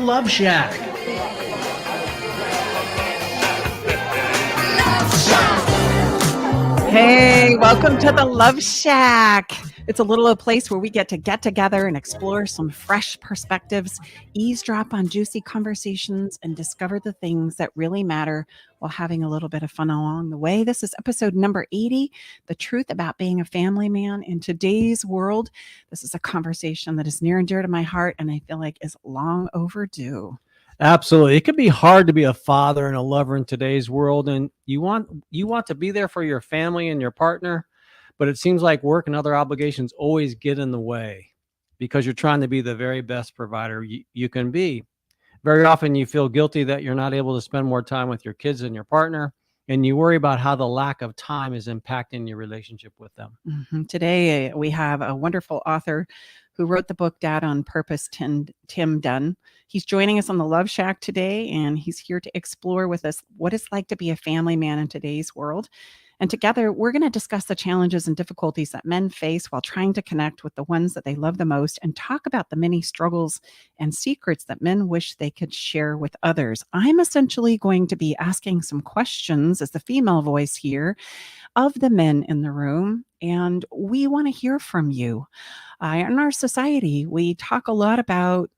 Love Shack. Hey, welcome to the Love Shack. It's a little place where we get together and explore some fresh perspectives, eavesdrop on juicy conversations, and discover the things that really matter while having a little bit of fun along the way. This is episode number 80, The Truth About Being a Family Man in Today's World. This is a conversation that is near and dear to my heart, and I feel like is long overdue. Absolutely. It can be hard to be a father and a lover in today's world, and you want to be there for your family and your partner, but it seems like work and other obligations always get in the way because you're trying to be the very best provider you can be. Very often you feel guilty that you're not able to spend more time with your kids and your partner, and you worry about how the lack of time is impacting your relationship with them. Today, we have a wonderful author who wrote the book Dad on Purpose, Tim Dunn. He's joining us on the Love Shack today, and he's here to explore with us what it's like to be a family man in today's world. And together, we're going to discuss the challenges and difficulties that men face while trying to connect with the ones that they love the most and talk about the many struggles and secrets that men wish they could share with others. I'm essentially going to be asking some questions as the female voice here of the men in the room, and we want to hear from you. In our society, we talk a lot about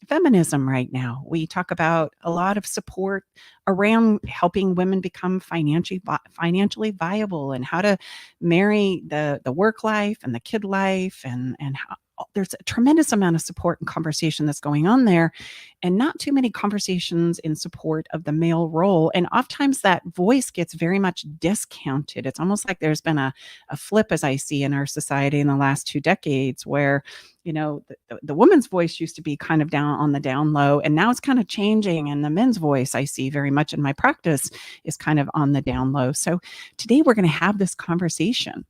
feminism right now. We talk about a lot of support around helping women become financially viable and how to marry the work life and the kid life, and how there's a tremendous amount of support and conversation that's going on there, and not too many conversations in support of the male role. And oftentimes that voice gets very much discounted. It's almost like there's been a flip, as I see in our society in the last 2 decades, where the woman's voice used to be kind of down on the down low, and now it's kind of changing, and the men's voice I see very much in my practice is kind of on the down low. So today we're going to have this conversation.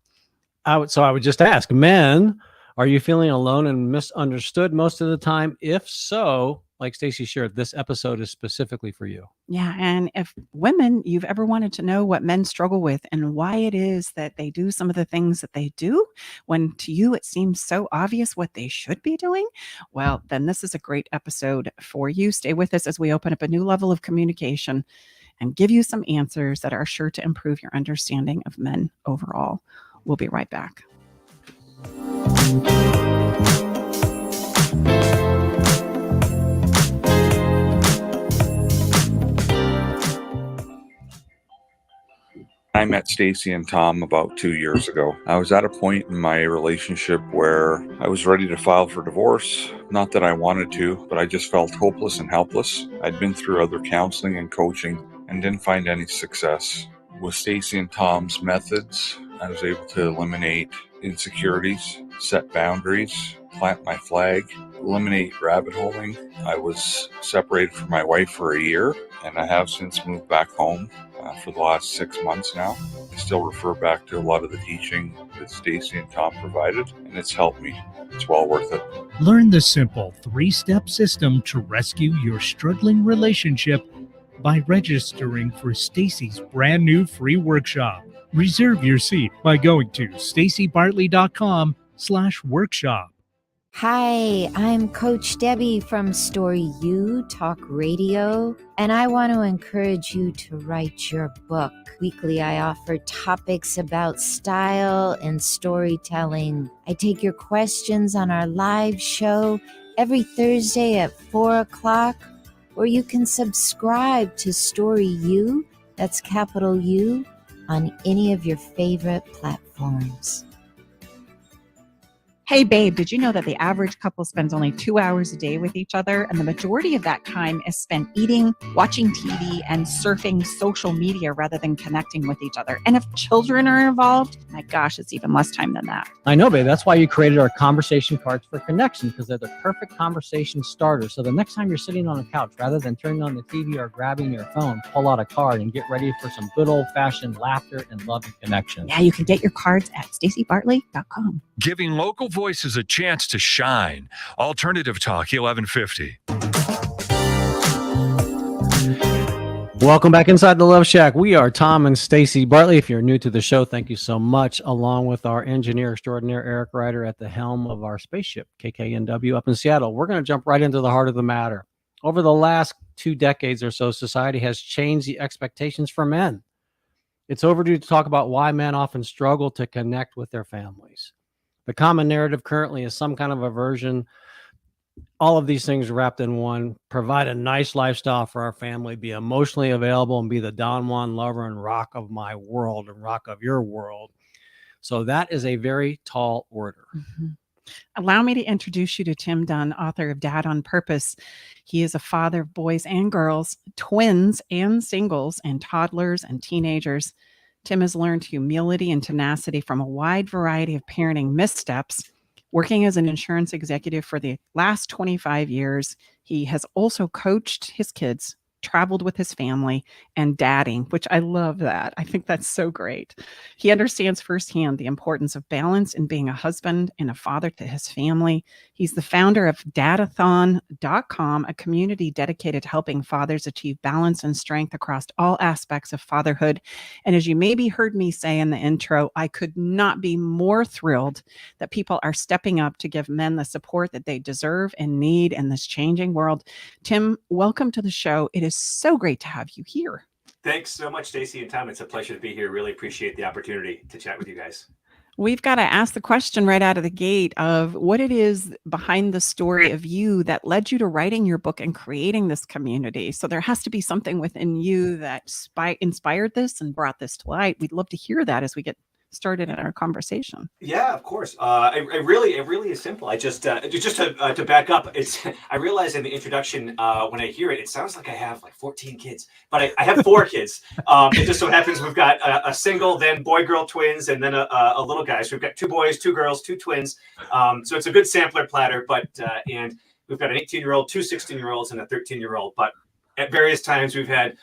I would just ask, men, are you feeling alone and misunderstood most of the time? If so, like Stacey shared, this episode is specifically for you. Yeah. And if women, you've ever wanted to know what men struggle with and why it is that they do some of the things that they do, when to you it seems so obvious what they should be doing, well, then this is a great episode for you. Stay with us as we open up a new level of communication and give you some answers that are sure to improve your understanding of men overall. We'll be right back. I met Stacey and Tom about 2 years ago. I was at a point in my relationship where I was ready to file for divorce. Not that I wanted to, but I just felt hopeless and helpless. I'd been through other counseling and coaching and didn't find any success. With Stacey and Tom's methods, I was able to eliminate insecurities, set boundaries, plant my flag, eliminate rabbit holing. I was separated from my wife for a year, and I have since moved back home for the last 6 months now. I still refer back to a lot of the teaching that Stacey and Tom provided, and it's helped me. It's well worth it. Learn the simple 3-step system to rescue your struggling relationship by registering for Stacey's brand new free workshop. Reserve your seat by going to staceybartley.com/workshop. Hi, I'm Coach Debbie from Story U Talk Radio, and I want to encourage you to write your book. Weekly, I offer topics about style and storytelling. I take your questions on our live show every Thursday at 4 o'clock, or you can subscribe to Story U, that's capital U, on any of your favorite platforms. Hey, babe, did you know that the average couple spends only 2 hours a day with each other? And the majority of that time is spent eating, watching TV, and surfing social media rather than connecting with each other. And if children are involved, my gosh, it's even less time than that. I know, babe. That's why you created our conversation cards for connection, because they're the perfect conversation starter. So the next time you're sitting on a couch, rather than turning on the TV or grabbing your phone, pull out a card and get ready for some good old-fashioned laughter and love and connection. Yeah, you can get your cards at staceybartley.com. Giving local voices a chance to shine. Alternative Talk 1150. Welcome back inside the Love Shack. We are Tom and Stacey Bartley. If you're new to the show, thank you so much. Along with our engineer extraordinaire, Eric Ryder, at the helm of our spaceship, KKNW, up in Seattle. We're going to jump right into the heart of the matter. Over the last 2 decades or so, society has changed the expectations for men. It's overdue to talk about why men often struggle to connect with their families. The common narrative currently is some kind of aversion. All of these things wrapped in one: provide a nice lifestyle for our family, be emotionally available, and be the Don Juan lover and rock of my world and rock of your world. So that is a very tall order. Mhm. Allow me to introduce you to Tim Dunn, author of Dad on Purpose. He is a father of boys and girls, twins and singles, and toddlers and teenagers. Tim has learned humility and tenacity from a wide variety of parenting missteps. Working as an insurance executive for the last 25 years, he has also coached his kids, traveled with his family, and dadding, which I love that. I think that's so great. He understands firsthand the importance of balance in being a husband and a father to his family. He's the founder of Dadathon.com, a community dedicated to helping fathers achieve balance and strength across all aspects of fatherhood. And as you maybe heard me say in the intro, I could not be more thrilled that people are stepping up to give men the support that they deserve and need in this changing world. Tim, welcome to the show. It is so great to have you here. Thanks so much, Stacey and Tom. It's a pleasure to be here. Really appreciate the opportunity to chat with you guys. We've got to ask the question right out of the gate of what it is behind the story of you that led you to writing your book and creating this community. So there has to be something within you that inspired this and brought this to light. We'd love to hear that as we get started in our conversation. Yeah, of course. It really is simple. I just to back up, I realized in the introduction when I hear it, it sounds like I have like 14 kids, but I have 4 kids. It just so happens we've got a single, then boy-girl twins, and then a little guy. So we've got 2 boys, 2 girls, 2 twins. So it's a good sampler platter. But and we've got an 18-year-old, 2 16-year-olds, and a 13-year-old. But at various times we've had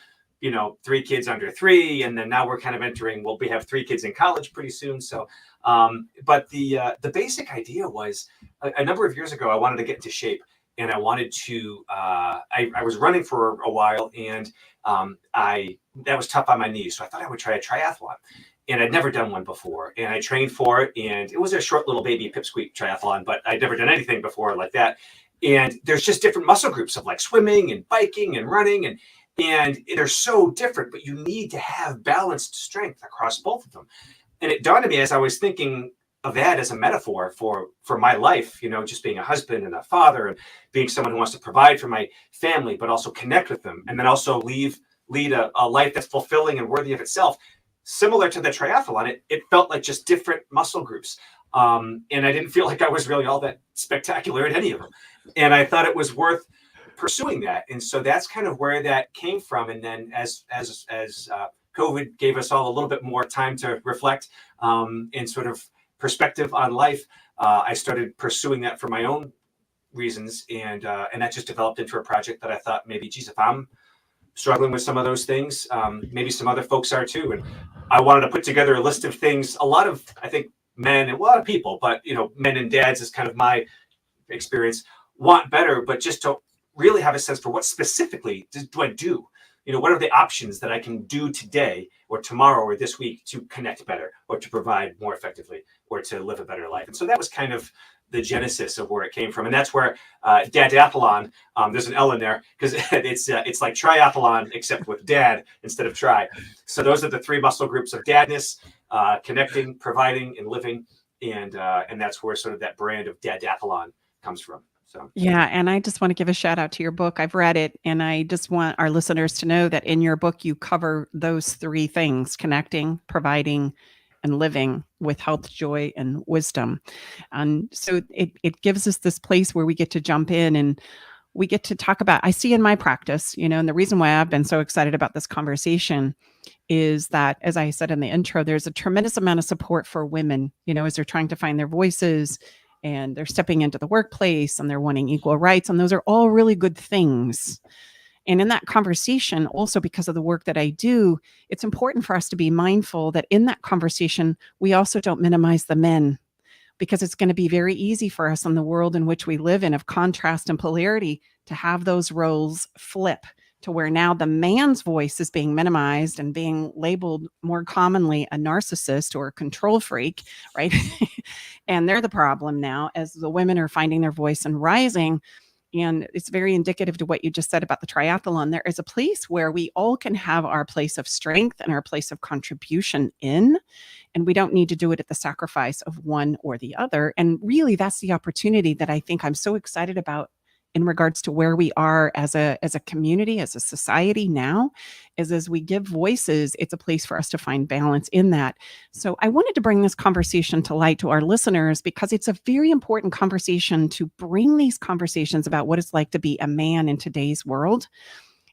3 kids under 3, and then now we're kind of entering. We have 3 kids in college pretty soon. So, but the basic idea was a number of years ago, I wanted to get into shape, and I wanted to. I was running for a while, and that was tough on my knees, so I thought I would try a triathlon. And I'd never done one before, and I trained for it, and it was a short little baby pipsqueak triathlon, but I'd never done anything before like that. And there's just different muscle groups of like swimming and biking and running, and they're so different, but you need to have balanced strength across both of them. And it dawned on me as I was thinking of that as a metaphor for my life, just being a husband and a father and being someone who wants to provide for my family, but also connect with them, and then also lead a life that's fulfilling and worthy of itself. Similar to the triathlon, it felt like just different muscle groups. And I didn't feel like I was really all that spectacular at any of them. And I thought it was worth pursuing that. And so that's kind of where that came from. And then as COVID gave us all a little bit more time to reflect and sort of perspective on life, I started pursuing that for my own reasons. And that just developed into a project that I thought maybe, geez, if I'm struggling with some of those things, maybe some other folks are too. And I wanted to put together a list of things. A lot of, I think, men and a lot of people, but, men and dads is kind of my experience, want better, but just to really have a sense for what specifically do I do? What are the options that I can do today or tomorrow or this week to connect better or to provide more effectively or to live a better life? And so that was kind of the genesis of where it came from. And that's where Dadathlon, there's an L in there because it's like triathlon except with dad instead of try. So those are the 3 muscle groups of dadness, connecting, providing, and living. And that's where sort of that brand of Dadathlon comes from. So. Yeah. And I just want to give a shout out to your book. I've read it, and I just want our listeners to know that in your book, you cover those 3 things: connecting, providing, and living with health, joy, and wisdom. And so it gives us this place where we get to jump in and we get to talk about, I see in my practice, and the reason why I've been so excited about this conversation is that, as I said in the intro, there's a tremendous amount of support for women, as they're trying to find their voices, and they're stepping into the workplace, and they're wanting equal rights. And those are all really good things. And in that conversation, also because of the work that I do, it's important for us to be mindful that in that conversation, we also don't minimize the men, because it's going to be very easy for us in the world in which we live in of contrast and polarity to have those roles flip to where now the man's voice is being minimized and being labeled more commonly a narcissist or a control freak, right? And they're the problem now, as the women are finding their voice and rising. And it's very indicative to what you just said about the triathlon. There is a place where we all can have our place of strength and our place of contribution in, and we don't need to do it at the sacrifice of one or the other. And really, that's the opportunity that I think I'm so excited about in regards to where we are as a community, as a society now, is as we give voices, it's a place for us to find balance in that. So I wanted to bring this conversation to light to our listeners because it's a very important conversation to bring these conversations about what it's like to be a man in today's world.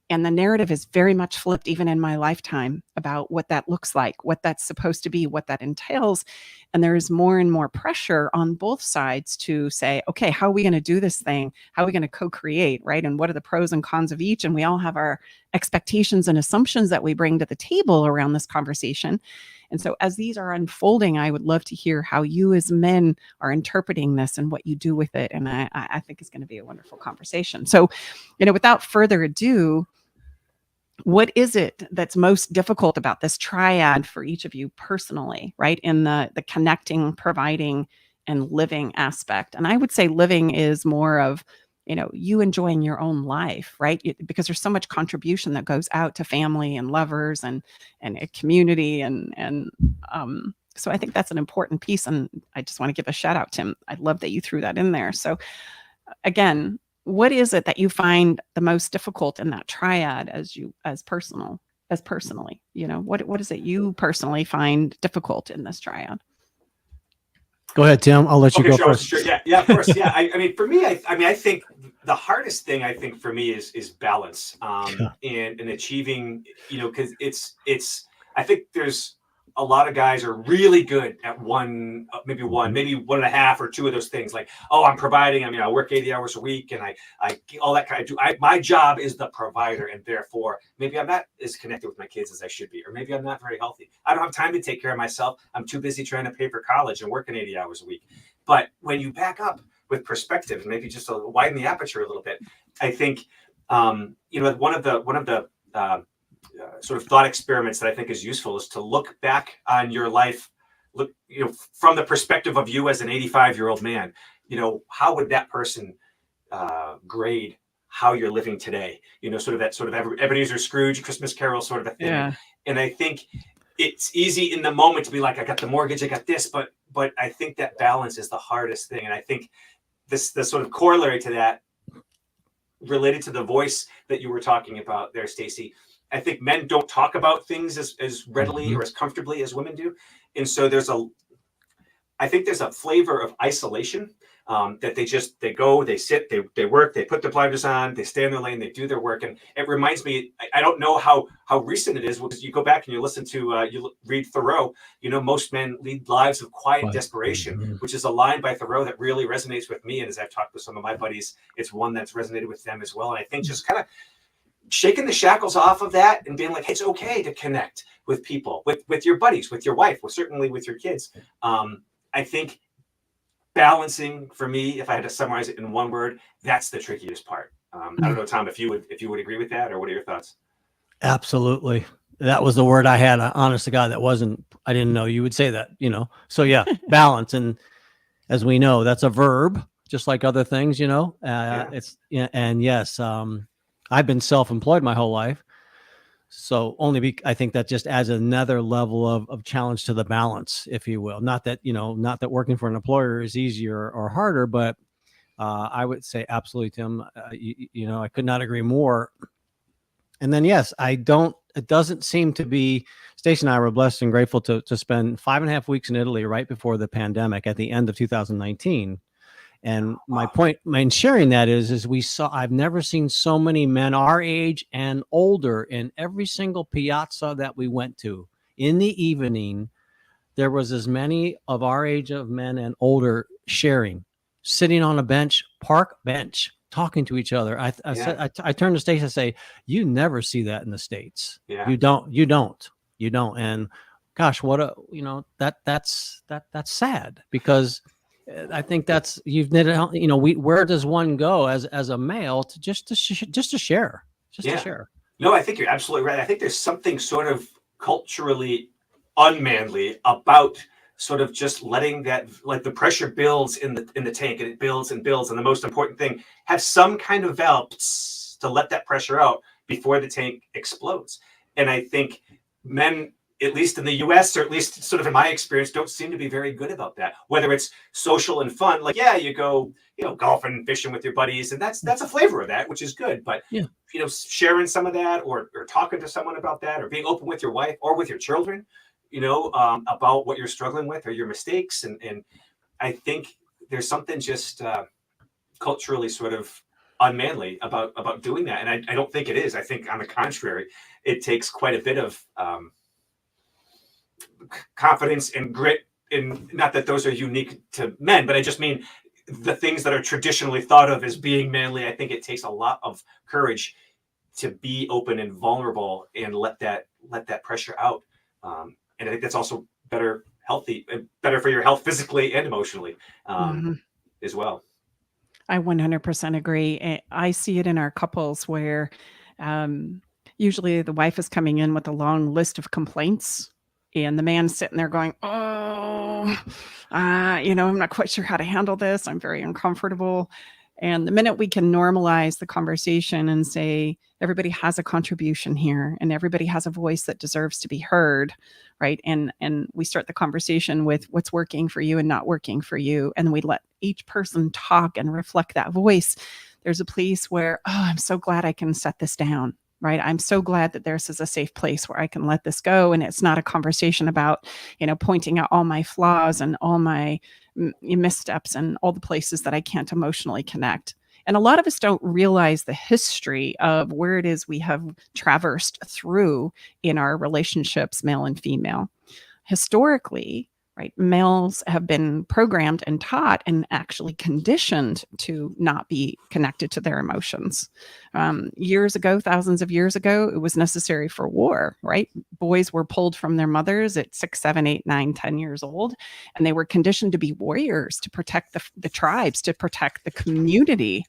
And the narrative is very much flipped, even in my lifetime, about what that looks like, what that's supposed to be, what that entails. And there is more and more pressure on both sides to say, okay, how are we going to do this thing? How are we going to co-create, right? And what are the pros and cons of each? And we all have our expectations and assumptions that we bring to the table around this conversation. And so as these are unfolding, I would love to hear how you as men are interpreting this and what you do with it. And I think it's going to be a wonderful conversation. So, without further ado, what is it that's most difficult about this triad for each of you personally, right? In the connecting, providing, and living aspect. And I would say living is more of, you enjoying your own life, right? Because there's so much contribution that goes out to family and lovers and a community. And so I think that's an important piece. And I just want to give a shout out, Tim. I love that you threw that in there. So again, what is it that you find the most difficult in that triad as personally, what is it you personally find difficult in this triad? Go ahead, Tim. I'll let you go first. Sure. Yeah, of course. Yeah. I mean, for me, I think the hardest thing for me is balance, and achieving, because it's, I think there's a lot of guys are really good at maybe one and a half or two of those things. Like, I'm providing. I mean, I work 80 hours a week, and I all that kind of my job is the provider, and therefore maybe I'm not as connected with my kids as I should be, or maybe I'm not very healthy. I don't have time to take care of myself. I'm too busy trying to pay for college and working 80 hours a week. But when you back up with perspective, and maybe just widen the aperture a little bit, I think one of the sort of thought experiments that I think is useful is to look back on your life, from the perspective of you as an 85-year-old man. How would that person grade how you're living today? Sort of Ebenezer Scrooge, Christmas Carol sort of a thing. Yeah. And I think it's easy in the moment to be like, I got the mortgage, I got this, but I think that balance is the hardest thing. And I think the sort of corollary to that, related to the voice that you were talking about there, Stacey, I think men don't talk about things as readily or as comfortably as women do. And so I think there's a flavor of isolation, that they go, they sit, they work, they put their blinders on, they stay in their lane, they do their work. And it reminds me, I don't know how recent it is, because you go back and you listen to, you read Thoreau, most men lead lives of quiet desperation, which is a line by Thoreau that really resonates with me. And as I've talked with some of my buddies, it's one that's resonated with them as well. And I think just kind of shaking the shackles off of that and being like, hey, it's okay to connect with people, with your buddies, with your wife, certainly with your kids. I think balancing, for me, if I had to summarize it in one word, that's the trickiest part. I don't know, Tom, if you would agree with that, or what are your thoughts? Absolutely. That was the word I had. Honest to God, I didn't know you would say that, So yeah, balance. And as we know, that's a verb, just like other things, it's, and yes, I've been self-employed my whole life. So I think that just adds another level of challenge to the balance, if you will. Not that working for an employer is easier or harder, but I would say absolutely, Tim, I could not agree more. And then, yes, it doesn't seem to be, Stacey and I were blessed and grateful to spend 5.5 weeks in Italy right before the pandemic at the end of 2019. And my point in sharing that is I've never seen so many men our age and older in every single piazza that we went to. In the evening, there was as many of our age of men and older sitting on a park bench, talking to each other. I turned to Stacey and say, you never see that in the States. Yeah. You don't. And gosh, that's sad, because I think that's, where does one go as a male to share? To share. No, I think you're absolutely right. I think there's something sort of culturally unmanly about sort of just letting that, like, the pressure builds in the tank, and it builds and builds. And the most important thing, have some kind of valve to let that pressure out before the tank explodes. And I think men, at least in the US, or at least sort of in my experience, don't seem to be very good about that. Whether it's social and fun, like, yeah, you go, golfing, fishing with your buddies, and that's a flavor of that, which is good. But Yeah. Sharing some of that, or talking to someone about that, or being open with your wife or with your children, about what you're struggling with or your mistakes. And I think there's something just culturally sort of unmanly about doing that. And I don't think it is. I think, on the contrary, it takes quite a bit of confidence and grit. And not that those are unique to men, but I just mean the things that are traditionally thought of as being manly. I think it takes a lot of courage to be open and vulnerable and let that pressure out. And I think that's also better for your health physically and emotionally, as well. I 100% agree. I see it in our couples where usually the wife is coming in with a long list of complaints, and the man's sitting there going, I'm not quite sure how to handle this. I'm very uncomfortable. And the minute we can normalize the conversation and say, everybody has a contribution here and everybody has a voice that deserves to be heard, right? And we start the conversation with what's working for you and not working for you. And we let each person talk and reflect that voice. There's a place where, I'm so glad I can set this down, right? I'm so glad that this is a safe place where I can let this go. And it's not a conversation about, pointing out all my flaws and all my missteps and all the places that I can't emotionally connect. And a lot of us don't realize the history of where it is we have traversed through in our relationships, male and female. Historically, right, males have been programmed and taught and actually conditioned to not be connected to their emotions. Years ago, thousands of years ago, it was necessary for war, right? Boys were pulled from their mothers at 6, 7, 8, 9, 10 years old, and they were conditioned to be warriors, to protect the tribes, to protect the community.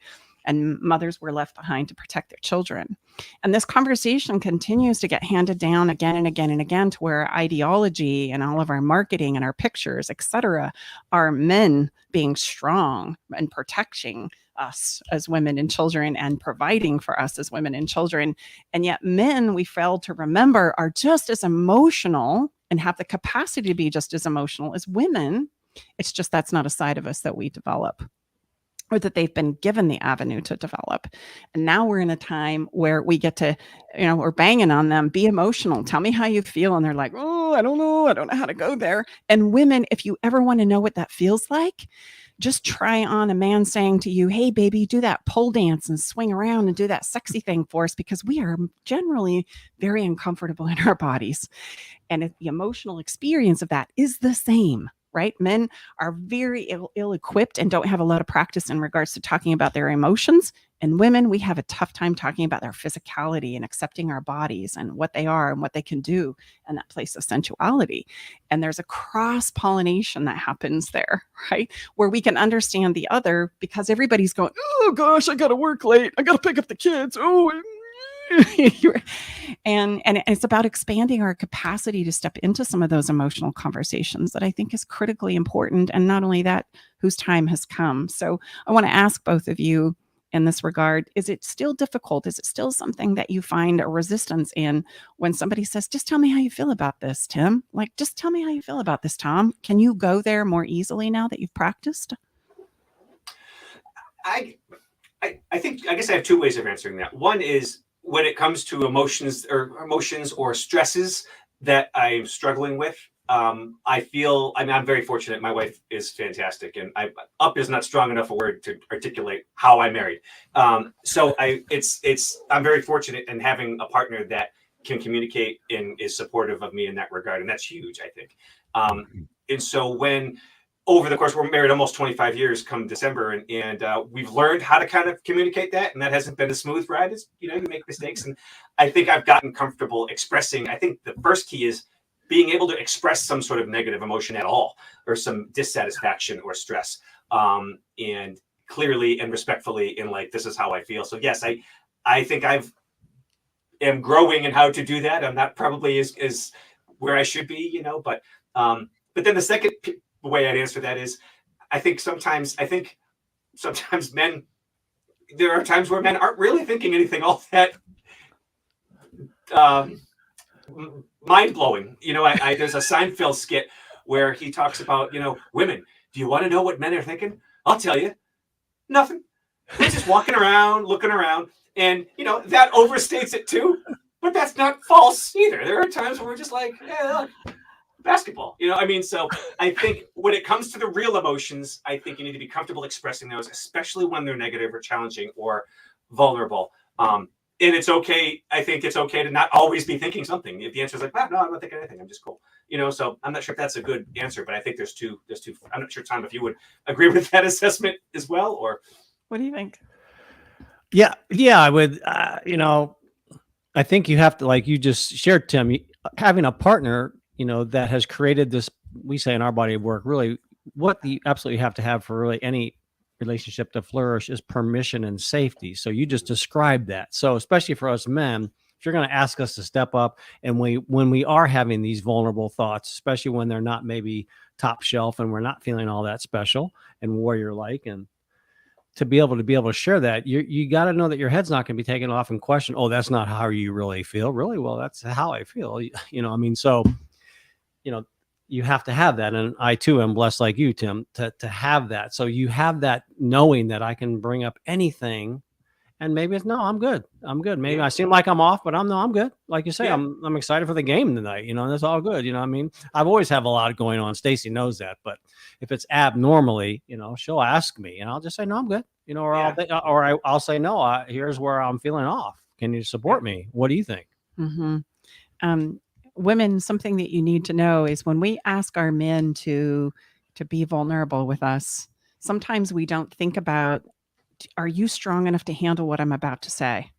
And mothers were left behind to protect their children. And this conversation continues to get handed down again and again and again, to where ideology and all of our marketing and our pictures, et cetera, are men being strong and protecting us as women and children and providing for us as women and children. And yet men, we fail to remember, are just as emotional and have the capacity to be just as emotional as women. It's just that's not a side of us that we develop, or that they've been given the avenue to develop. And now we're in a time where we get to, we're banging on them, be emotional, tell me how you feel. And they're like, I don't know how to go there. And women, if you ever want to know what that feels like, just try on a man saying to you, hey, baby, do that pole dance and swing around and do that sexy thing for us, because we are generally very uncomfortable in our bodies. And if the emotional experience of that is the same, right? Men are very ill-equipped and don't have a lot of practice in regards to talking about their emotions. And women, we have a tough time talking about their physicality and accepting our bodies and what they are and what they can do, and that place of sensuality. And there's a cross-pollination that happens there, right? Where we can understand the other, because everybody's going, oh gosh, I got to work late. I got to pick up the kids. And it's about expanding our capacity to step into some of those emotional conversations that I think is critically important. And not only that, whose time has come. So I want to ask both of you in this regard, is it still difficult? Is it still something that you find a resistance in when somebody says, just tell me how you feel about this, Tim? Like, just tell me how you feel about this, Tom. Can you go there more easily now that you've practiced? I guess I have two ways of answering that. One is, when it comes to emotions or stresses that I'm struggling with, I'm very fortunate. My wife is fantastic, and up is not strong enough a word to articulate how I married. So I'm very fortunate in having a partner that can communicate and is supportive of me in that regard, and that's huge, I think. And so when, over the course, we're married almost 25 years come December, and we've learned how to kind of communicate that, and that hasn't been a smooth ride. It's, you make mistakes, and I think I've gotten comfortable expressing. I think the first key is being able to express some sort of negative emotion at all, or some dissatisfaction or stress, and clearly and respectfully, in like, this is how I feel. So yes, I think am growing in how to do that. I'm not probably as where I should be, but but then the second way I'd answer that is, I think sometimes men, there are times where men aren't really thinking anything all that mind blowing. There's a Seinfeld skit where he talks about, women. Do you want to know what men are thinking? I'll tell you, nothing. They're just walking around, looking around, and that overstates it too. But that's not false either. There are times where we're just like, yeah, look, basketball. So I think when it comes to the real emotions, I think you need to be comfortable expressing those, especially when they're negative or challenging or vulnerable. And it's okay. I think it's okay to not always be thinking something. If the answer is like, no, I'm not thinking anything. I'm just cool. So I'm not sure if that's a good answer, but I think there's two. I'm not sure, Tom, if you would agree with that assessment as well, or What do you think? Yeah, I would. I think you have to, like you just shared, Tim, having a partner, that has created this. We say in our body of work, really, what you absolutely have to have for really any relationship to flourish is permission and safety. So you just described that. So especially for us men, if you're going to ask us to step up, and when we are having these vulnerable thoughts, especially when they're not maybe top shelf and we're not feeling all that special and warrior like, and to be able to share that, you got to know that your head's not going to be taken off and question, oh, that's not how you really feel. Really? Well, that's how I feel. So, you have to have that. And I too am blessed like you, Tim, to have that. So you have that knowing that I can bring up anything, and maybe it's, no, I'm good. Maybe I seem like I'm off, but I'm good. Like you say, I'm excited for the game tonight, that's all good. I've always have a lot going on. Stacy knows that, but if it's abnormally, she'll ask me and I'll just say, no, I'm good, I'll say, no, here's where I'm feeling off. Can you support me? What do you think? Mm-hmm. Women, something that you need to know is when we ask our men to be vulnerable with us, sometimes we don't think about, are you strong enough to handle what I'm about to say?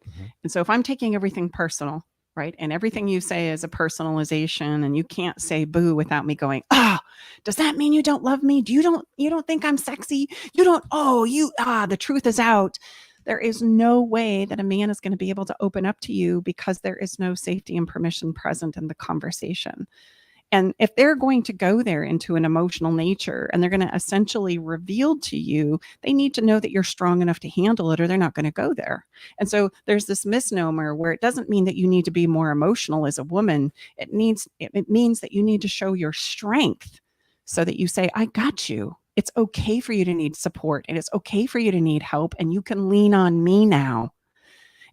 Mm-hmm. And so if I'm taking everything personal, right, and everything you say is a personalization, and you can't say boo without me going, does that mean you don't love me? You don't think I'm sexy? The truth is out. There is no way that a man is going to be able to open up to you because there is no safety and permission present in the conversation. And if they're going to go there into an emotional nature and they're going to essentially reveal to you, they need to know that you're strong enough to handle it, or they're not going to go there. And so there's this misnomer where it doesn't mean that you need to be more emotional as a woman. It means that you need to show your strength so that you say, I got you. It's okay for you to need support, and it's okay for you to need help, and you can lean on me now.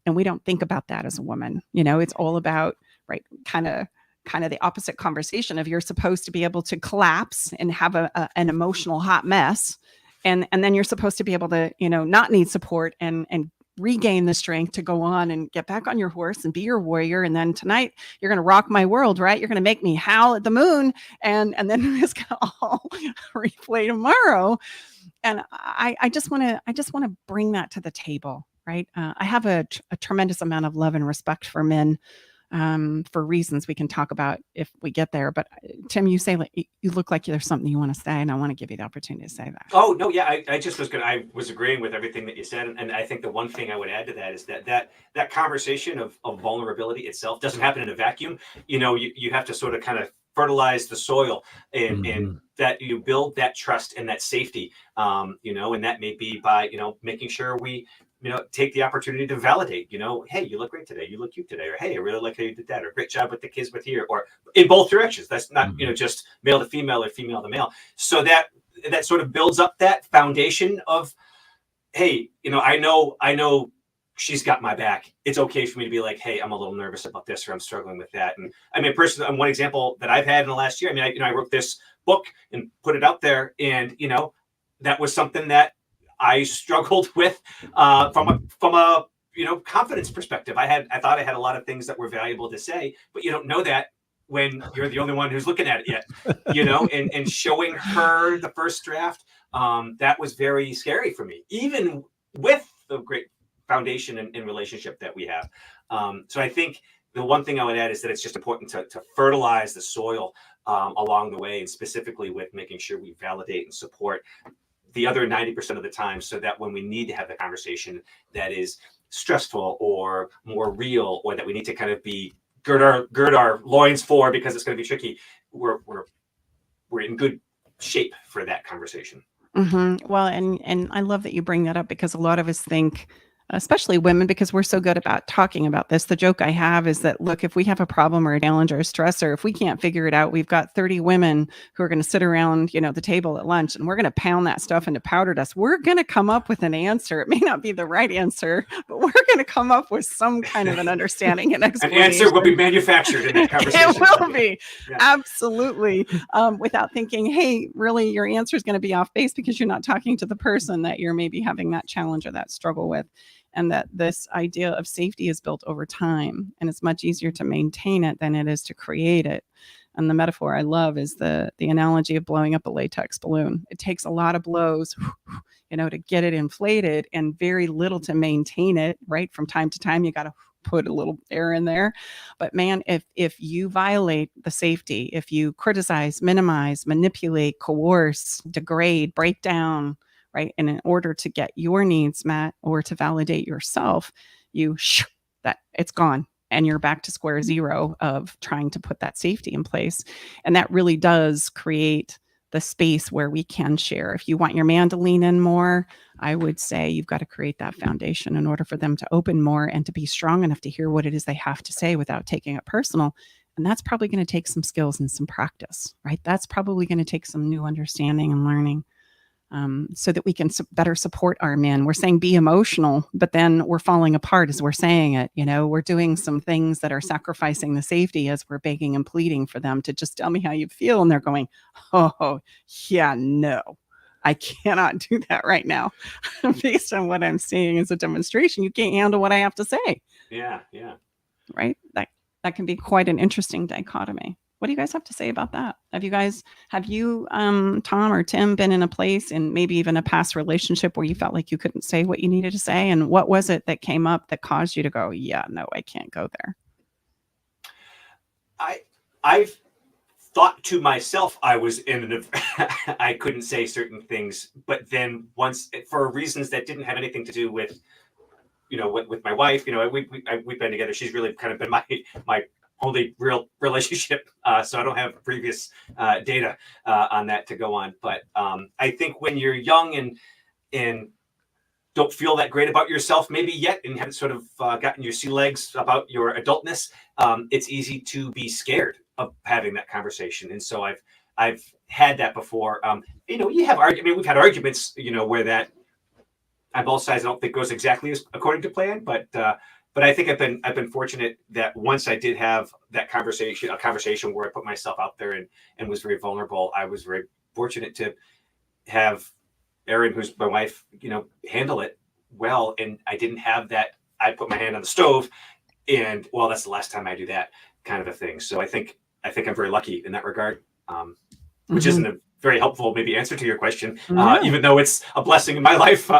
And we don't think about that as a woman. It's all about, right, kind of the opposite conversation of, you're supposed to be able to collapse and have an emotional hot mess. And then you're supposed to be able to, not need support and regain the strength to go on and get back on your horse and be your warrior. And then tonight you're going to rock my world, right? You're going to make me howl at the moon, and then it's going to all replay tomorrow. And I just want to bring that to the table, right? I have a tremendous amount of love and respect for men, for reasons we can talk about if we get there. But Tim, you say, you look like there's something you want to say, and I want to give you the opportunity to say that. Oh no, yeah, I was agreeing with everything that you said, and I think the one thing I would add to that is that conversation of vulnerability itself doesn't happen in a vacuum. You have to sort of kind of fertilize the soil, and that you build that trust and that safety, and that may be by making sure we take the opportunity to validate, hey, you look great today, you look cute today, or hey, I really like how you did that, or great job with the kids with here, or in both directions. That's not just male to female or female to male. So that sort of builds up that foundation of, hey, I know she's got my back. It's okay for me to be like, hey, I'm a little nervous about this, or I'm struggling with that. And personally, one example that I've had in the last year, I wrote this book and put it out there, and that was something that I struggled with from a confidence perspective. I thought I had a lot of things that were valuable to say, but you don't know that when you're the only one who's looking at it yet. And showing her the first draft, that was very scary for me, even with the great foundation and relationship that we have. So I think the one thing I would add is that it's just important to fertilize the soil along the way, and specifically with making sure we validate and support the other 90% of the time, so that when we need to have the conversation that is stressful or more real, or that we need to kind of gird our loins for because it's going to be tricky, we're we're in good shape for that conversation. Well, and I love that you bring that up, because a lot of us think, especially women, because we're so good about talking about this. The joke I have is that, look, if we have a problem or a challenge or a stressor, if we can't figure it out, we've got 30 women who are going to sit around, the table at lunch, and we're going to pound that stuff into powder dust. We're going to come up with an answer. It may not be the right answer, but we're going to come up with some kind of an understanding and explanation. An answer will be manufactured in that conversation. It will be. Yeah. Absolutely. Without thinking, hey, really, your answer is going to be off base because you're not talking to the person that you're maybe having that challenge or that struggle with. And that this idea of safety is built over time, and it's much easier to maintain it than it is to create it. And the metaphor I love is the analogy of blowing up a latex balloon. It takes a lot of blows, to get it inflated, and very little to maintain it, right? From time to time, you got to put a little air in there. But man, if you violate the safety, if you criticize, minimize, manipulate, coerce, degrade, break down, right, and in order to get your needs met or to validate yourself, that it's gone, and you're back to square zero of trying to put that safety in place. And that really does create the space where we can share. If you want your man to lean in more, I would say you've got to create that foundation in order for them to open more and to be strong enough to hear what it is they have to say without taking it personal. And that's probably going to take some skills and some practice, right? That's probably going to take some new understanding and learning. So that we can better support our men. We're saying be emotional, but then we're falling apart as we're saying it. We're doing some things that are sacrificing the safety as we're begging and pleading for them to just tell me how you feel. And they're going, oh, yeah, no, I cannot do that right now. Based on what I'm seeing as a demonstration, you can't handle what I have to say. Yeah. Right? That can be quite an interesting dichotomy. What do you guys have to say about that? Have you, Tom or Tim, been in a place, and maybe even a past relationship, where you felt like you couldn't say what you needed to say? And what was it that came up that caused you to go, yeah, no, I can't go there? I've thought to myself I was I couldn't say certain things, but then once, for reasons that didn't have anything to do with, with my wife, we've been together. She's really kind of been my only real relationship, so I don't have previous data on that to go on. But I think when you're young and don't feel that great about yourself maybe yet, and haven't sort of gotten your sea legs about your adultness, it's easy to be scared of having that conversation. And so I've had that before. You have we've had arguments, where that on both sides I don't think goes exactly as according to plan, but I think I've been fortunate that once I did have that conversation, a conversation where I put myself out there and was very vulnerable, I was very fortunate to have Erin, who's my wife, handle it well. And I didn't have that. I put my hand on the stove and, well, that's the last time I do that kind of a thing. So I think I'm very lucky in that regard, which isn't a very helpful maybe answer to your question, even though it's a blessing in my life.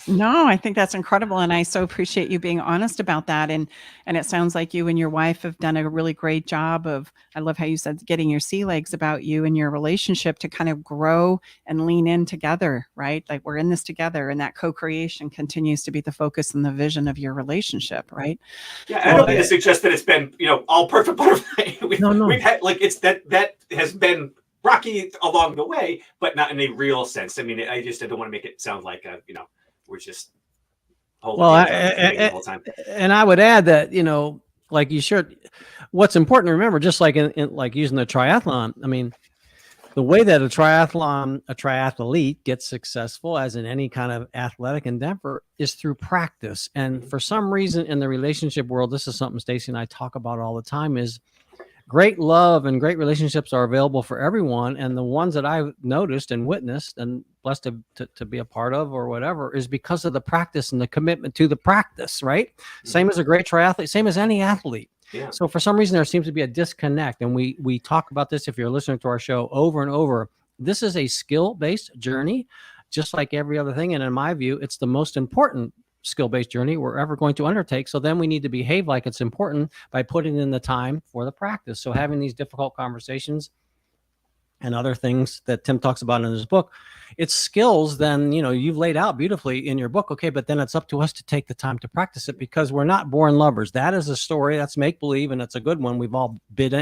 No, I think that's incredible. And I so appreciate you being honest about that. And it sounds like you and your wife have done a really great job of, I love how you said, getting your sea legs about you and your relationship to kind of grow and lean in together, right? Like, we're in this together, and that co-creation continues to be the focus and the vision of your relationship, right? Yeah, I don't mean to suggest that it's been, all perfect butterfly. We've had, like, it's that has been rocky along the way, but not in a real sense. I mean, I don't want to make it sound like we're just holding the whole time. And I would add that, like you should, what's important to remember, just like in like using the triathlon, I mean, the way that a triathlete gets successful, as in any kind of athletic endeavor, is through practice. And for some reason in the relationship world, this is something Stacy and I talk about all the time, is great love and great relationships are available for everyone. And the ones that I've noticed and witnessed and blessed to be a part of or whatever is because of the practice and the commitment to the practice, right? Mm-hmm. Same as a great triathlete, same as any athlete. Yeah. So for some reason, there seems to be a disconnect. And we talk about this, if you're listening to our show, over and over. This is a skill-based journey, just like every other thing. And in my view, it's the most important skill-based journey we're ever going to undertake. So then we need to behave like it's important by putting in the time for the practice. So having these difficult conversations and other things that Tim talks about in his book, it's skills then, you've laid out beautifully in your book. Okay, but then it's up to us to take the time to practice it, because we're not born lovers. That is a story that's make-believe, and it's a good one we've all bid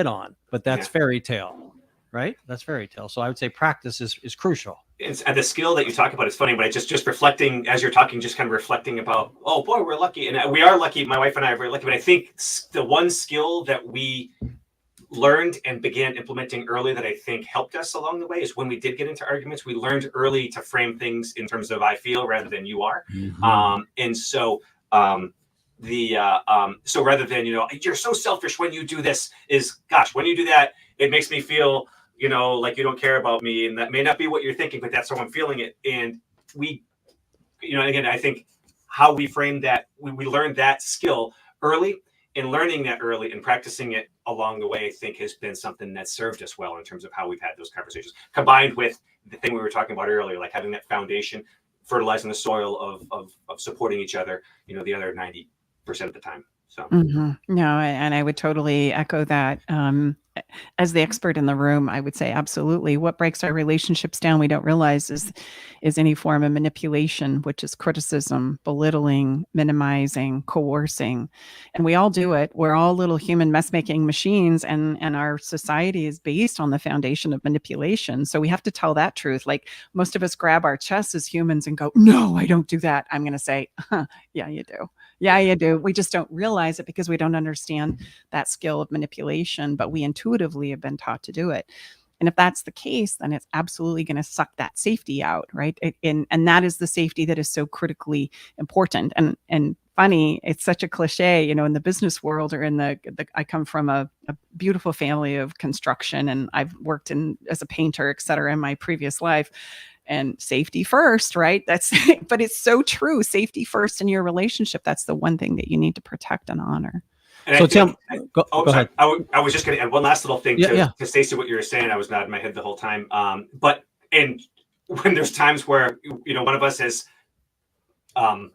on, but that's fairy tale. right? That's fairy tale. So I would say practice is crucial. And the skill that you talk about is funny, but I just reflecting as you're talking, just kind of reflecting about, oh boy, we're lucky, and we are lucky. My wife and I are very lucky. But I think the one skill that we learned and began implementing early that I think helped us along the way is when we did get into arguments, we learned early to frame things in terms of I feel rather than you are. And so so rather than, you're so selfish when you do this, is gosh, when you do that, it makes me feel, like you don't care about me. And that may not be what you're thinking, but that's how I'm feeling it. And we, again, I think how we framed that, we learned that skill early, and learning that early and practicing it along the way, I think has been something that served us well in terms of how we've had those conversations, combined with the thing we were talking about earlier, like having that foundation, fertilizing the soil of supporting each other, the other 90% of the time. So No, and I would totally echo that. As the expert in the room, I would say absolutely. What breaks our relationships down, we don't realize is any form of manipulation, which is criticism, belittling, minimizing, coercing, and we all do it. We're all little human mess-making machines, and our society is based on the foundation of manipulation. So we have to tell that truth. Like most of us grab our chests as humans and go, "No, I don't do that." I'm going to say, "Yeah, you do. Yeah, you do." We just don't realize it because we don't understand that skill of manipulation, but we intuitively have been taught to do it. And if that's the case, then it's absolutely going to suck that safety out, right? And that is the safety that is so critically important. And funny, it's such a cliche, in the business world, or in the I come from a beautiful family of construction, and I've worked as a painter, et cetera, in my previous life. And safety first, right? But it's so true. Safety first in your relationship. That's the one thing that you need to protect and honor. And So Tim, go ahead. I was just going to add one last little thing to Stacey, what you were saying. I was nodding my head the whole time. And when there's times where, one of us has, on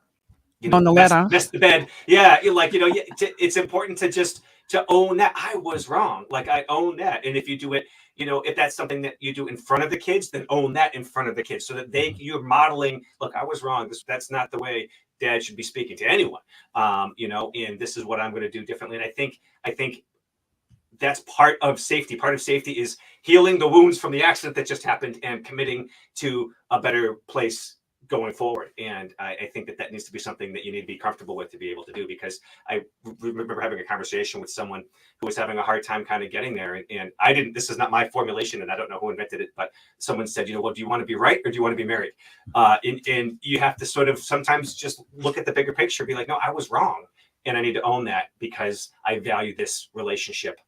the ladder, messed the bed. Yeah. It's important to own that I was wrong. Like I own that. And if you do it, if that's something that you do in front of the kids, then own that in front of the kids so that you're modeling, look, I was wrong. That's not the way Dad should be speaking to anyone. And this is what I'm going to do differently. And I think that's part of safety. Part of safety is healing the wounds from the accident that just happened and committing to a better place going forward. And I think that needs to be something that you need to be comfortable with to be able to do, because I remember having a conversation with someone who was having a hard time kind of getting there. And this is not my formulation, and I don't know who invented it, but someone said, well, do you want to be right or do you want to be married? And you have to sort of sometimes just look at the bigger picture, be like, no, I was wrong. And I need to own that because I value this relationship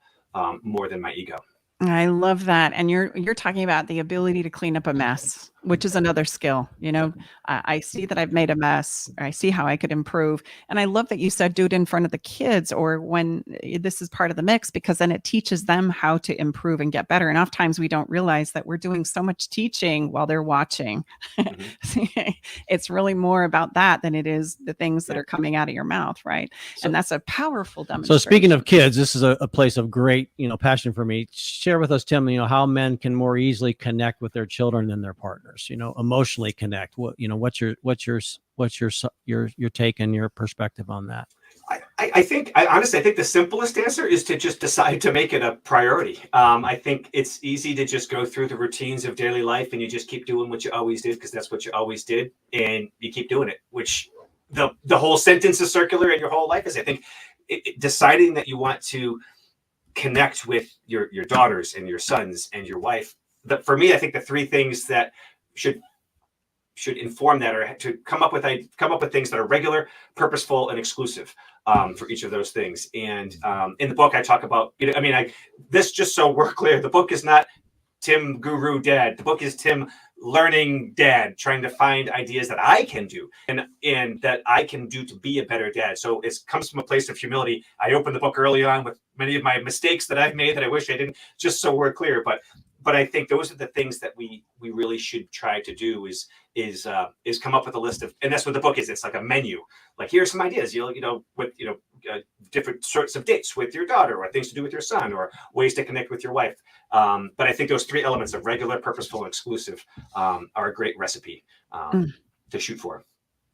more than my ego. I love that. And you're talking about the ability to clean up a mess, which is another skill. I see that I've made a mess, or I see how I could improve. And I love that you said do it in front of the kids, or when this is part of the mix, because then it teaches them how to improve and get better. And oftentimes we don't realize that we're doing so much teaching while they're watching. Mm-hmm. It's really more about that than it is the things that are coming out of your mouth, right? And that's a powerful demonstration. So speaking of kids, this is a place of great, passion for me. Share with us, Tim, how men can more easily connect with their children than their partners, emotionally connect. What's your take and your perspective on that? Honestly, I think the simplest answer is to just decide to make it a priority. I think it's easy to just go through the routines of daily life and you just keep doing what you always did because that's what you always did, and you keep doing it, which the whole sentence is circular in your whole life. Is I think deciding that you want to connect with your daughters and your sons and your wife. For me, I think the three things that should inform that are to come up with things that are regular, purposeful, and exclusive for each of those things. And in the book, I talk about, this just so we're clear, the book is not Tim Guru Dad. The book is Tim Learning Dad, trying to find ideas that I can do and that I can do to be a better dad. So it comes from a place of humility. I opened the book early on with many of my mistakes that I've made that I wish I didn't, just so we're clear. But I think those are the things that we really should try to do is come up with a list of, and that's what the book is. It's like a menu. Like, here's some ideas, different sorts of dates with your daughter, or things to do with your son, or ways to connect with your wife. But I think those three elements of regular, purposeful, and exclusive are a great recipe to shoot for.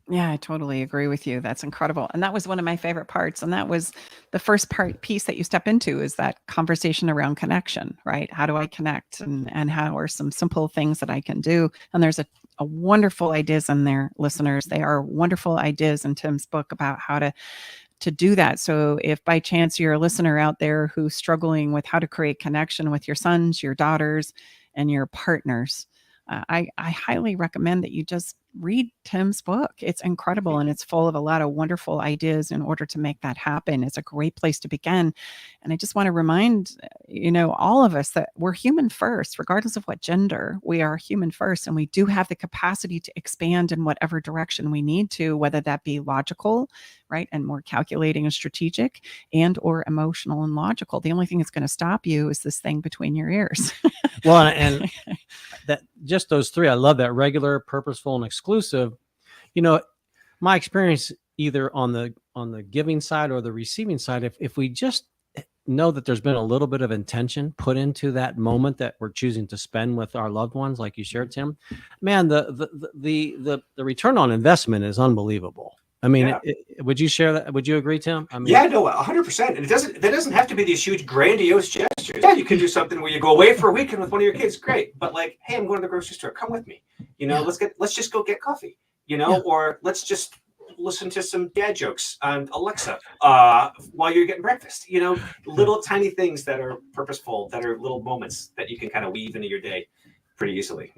Yeah, I totally agree with you. That's incredible. And that was one of my favorite parts. And that was the first piece that you step into, is that conversation around connection, right? How do I connect, and how are some simple things that I can do? And there's a wonderful ideas in there, listeners. They are wonderful ideas in Tim's book about how to do that. So if by chance you're a listener out there who's struggling with how to create connection with your sons, your daughters, and your partners, I highly recommend that you just read Tim's book. It's incredible, and it's full of a lot of wonderful ideas in order to make that happen. It's a great place to begin. And I just want to remind, all of us, that we're human first, regardless of what gender. We are human first, and we do have the capacity to expand in whatever direction we need to, whether that be logical, right, and more calculating and strategic, and or emotional and logical. The only thing that's going to stop you is this thing between your ears. Well, and that just those three, I love that: regular, purposeful, and exclusive. My experience either on the giving side or the receiving side, if we just know that there's been a little bit of intention put into that moment that we're choosing to spend with our loved ones, like you shared, Tim, man, the return on investment is unbelievable. I mean, Yeah. Would you share that? Would you agree, Tim? I mean, Yeah, no, 100%. And that doesn't have to be these huge, grandiose gestures. Yeah, you can do something where you go away for a weekend with one of your kids. Great. But like, hey, I'm going to the grocery store. Come with me. Yeah. Let's just go get coffee, Yeah. or let's just listen to some dad jokes on Alexa while you're getting breakfast. Little tiny things that are purposeful, that are little moments that you can kind of weave into your day pretty easily.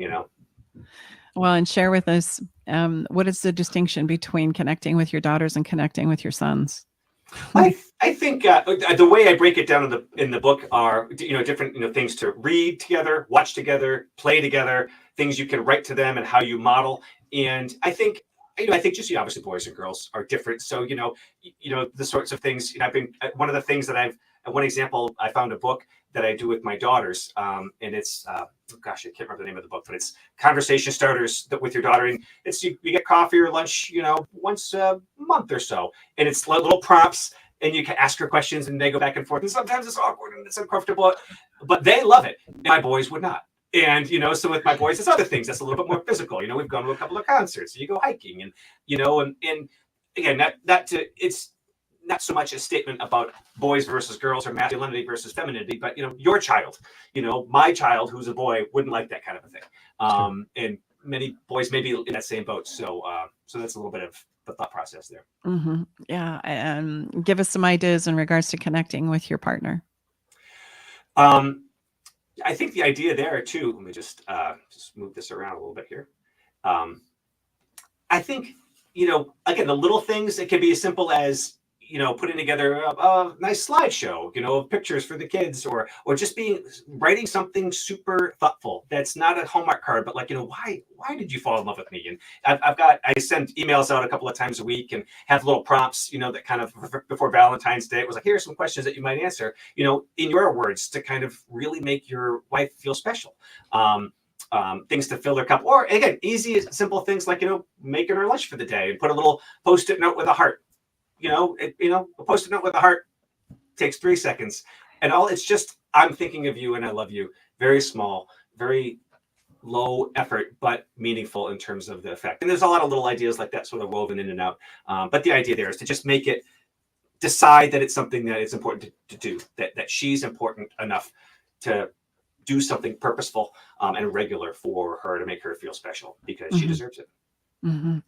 Well, and share with us, what is the distinction between connecting with your daughters and connecting with your sons? I think the way I break it down in the book are different things to read together, watch together, play together, things you can write to them, and how you model. And I think just obviously boys and girls are different. So the sorts of things. I've been one of the things that one example, I found a book that I do with my daughters, and it's gosh, I can't remember the name of the book, but it's conversation starters with your daughter, and it's you get coffee or lunch once a month or so, and it's little prompts, and you can ask her questions, and they go back and forth, and sometimes it's awkward and it's uncomfortable, but they love it. My boys would not. And so with my boys, it's other things that's a little bit more physical. We've gone to a couple of concerts, you go hiking, and and again, it's not so much a statement about boys versus girls or masculinity versus femininity, but your child, my child who's a boy wouldn't like that kind of a thing. And many boys may be in that same boat. So that's a little bit of the thought process there. Mm-hmm. Yeah. And give us some ideas in regards to connecting with your partner. I think the idea there too, let me just move this around a little bit here. I think, again, the little things, it can be as simple as, putting together a nice slideshow, of pictures for the kids, or just writing something super thoughtful. That's not a Hallmark card, but like, why did you fall in love with me? And I send emails out a couple of times a week and have little prompts, that kind of before Valentine's Day, it was like, here are some questions that you might answer, in your words, to kind of really make your wife feel special. Things to fill their cup, or again, easy, simple things like, making her lunch for the day and put a little Post-it note with a heart. A Post-it note with a heart takes 3 seconds, and it's just, I'm thinking of you and I love you. Very small, very low effort, but meaningful in terms of the effect. And there's a lot of little ideas like that sort of woven in and out. But the idea there is to just decide that it's something that it's important to do, that she's important enough to do something purposeful and regular for her, to make her feel special, because she deserves it. Mm-hmm.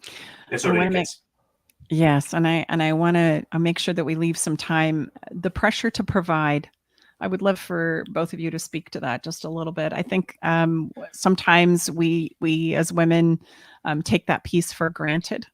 And so do the kids. Yes, and I want to make sure that we leave some time. The pressure to provide, I would love for both of you to speak to that just a little bit. I think sometimes we as women take that piece for granted,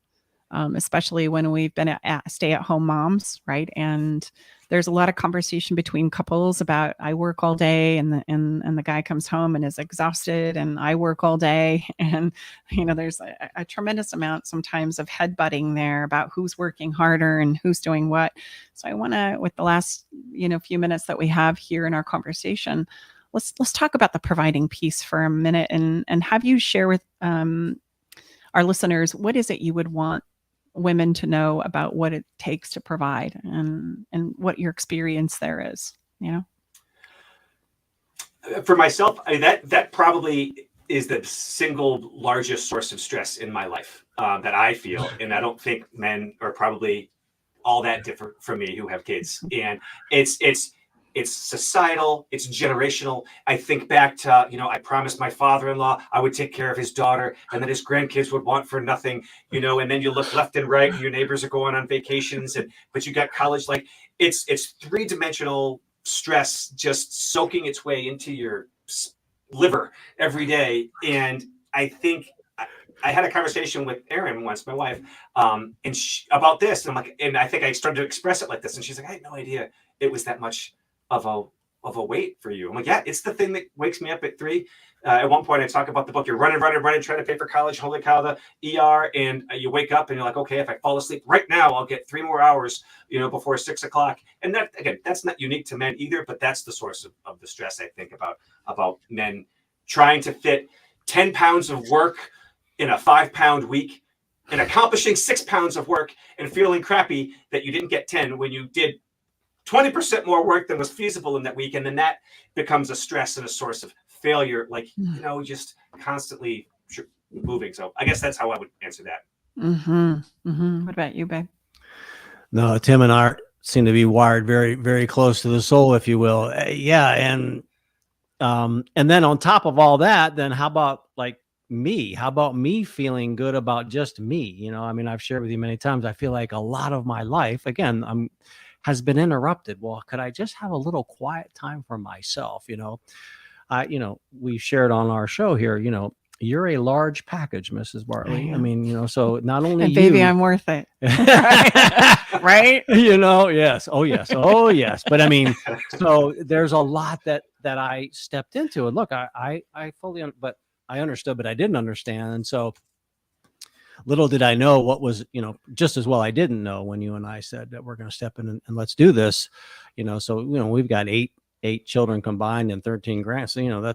especially when we've been stay-at-home moms, right? And there's a lot of conversation between couples about, I work all day, and the guy comes home and is exhausted, and I work all day, and there's a tremendous amount sometimes of headbutting there about who's working harder and who's doing what. So I want to, with the last few minutes that we have here in our conversation, let's talk about the providing piece for a minute, and have you share with our listeners, what is it you would want women to know about what it takes to provide, and what your experience there is. For myself, that probably is the single largest source of stress in my life that I feel. And I don't think men are probably all that different from me who have kids. And it's societal, it's generational. I think back to, I promised my father-in-law I would take care of his daughter, and then his grandkids would want for nothing, and then you look left and right and your neighbors are going on vacations, but you got college. Like it's three-dimensional stress just soaking its way into your liver every day. And I think I had a conversation with Erin once, my wife, and about this. And I'm like, and I think I started to express it like this. And she's like, I had no idea it was that much of a weight for you. I'm like, yeah, it's the thing that wakes me up at 3. At one point, I talk about the book. You're running, trying to pay for college. Holy cow, the ER, and you wake up and you're like, okay, if I fall asleep right now, I'll get 3 more hours, before 6 o'clock. And that, again, that's not unique to men either, but that's the source of the stress I think about men trying to fit 10 pounds of work in a 5-pound week and accomplishing 6 pounds of work and feeling crappy that you didn't get 10 when you did 20% more work than was feasible in that week. And then that becomes a stress and a source of failure, like, just constantly moving. So I guess that's how I would answer that. What about you, babe? No, Tim and I seem to be wired very, very close to the soul, if you will. Yeah. And then on top of all that, then how about me? How about me feeling good about just me? I've shared with you many times, I feel like a lot of my life, again, has been interrupted. Well, could I just have a little quiet time for myself? We shared on our show here, you're a large package, Mrs. Bartley. So not only and baby, I'm worth it. Right? Yes. Oh, yes. Oh, yes. But so there's a lot that I stepped into. And look, I fully, but I understood, but I didn't understand. And so little did I know what was, just as well I didn't know when you and I said that we're going to step in and let's do this, so, we've got eight children combined and 13 grants. So,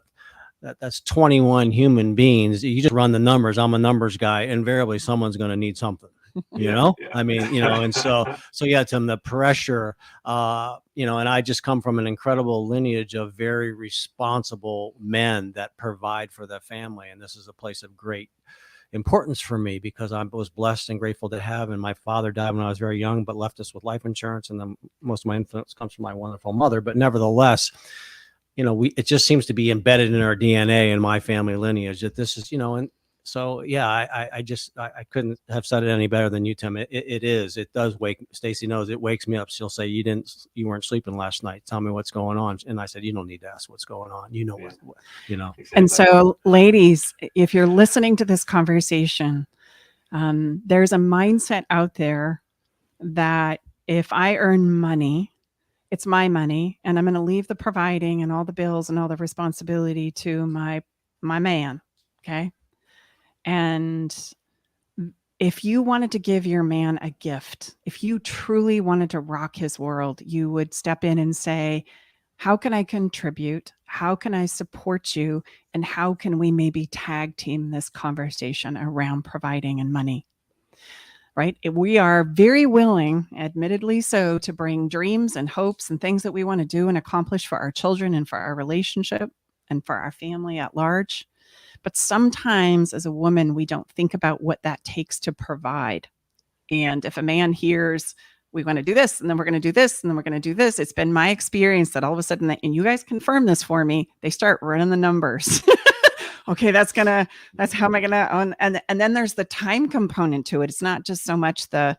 that's 21 human beings. You just run the numbers. I'm a numbers guy. Invariably, someone's going to need something, Yeah. and so yeah, Tim, the pressure, and I just come from an incredible lineage of very responsible men that provide for the family. And this is a place of great importance for me because I was blessed and grateful to have. And my father died when I was very young, but left us with life insurance. And then most of my influence comes from my wonderful mother. But nevertheless, it just seems to be embedded in our DNA and my family lineage that this is, and so, yeah, I couldn't have said it any better than you, Tim. It does wake. Stacy knows it wakes me up. She'll say, you weren't sleeping last night. Tell me what's going on. And I said, you don't need to ask what's going on. What. Exactly. And so, ladies, if you're listening to this conversation, there's a mindset out there that if I earn money, it's my money, and I'm going to leave the providing and all the bills and all the responsibility to my man. Okay. And if you wanted to give your man a gift, if you truly wanted to rock his world, you would step in and say, how can I contribute? How can I support you? And how can we maybe tag team this conversation around providing and money? Right? We are very willing, admittedly so, to bring dreams and hopes and things that we want to do and accomplish for our children and for our relationship and for our family at large. But sometimes as a woman, we don't think about what that takes to provide. And if a man hears, we want to do this, and then we're going to do this, and then we're going to do this, it's been my experience that all of a sudden, and you guys confirm this for me, they start running the numbers. Okay, that's how am I gonna, and then there's the time component to it. It's not just so much the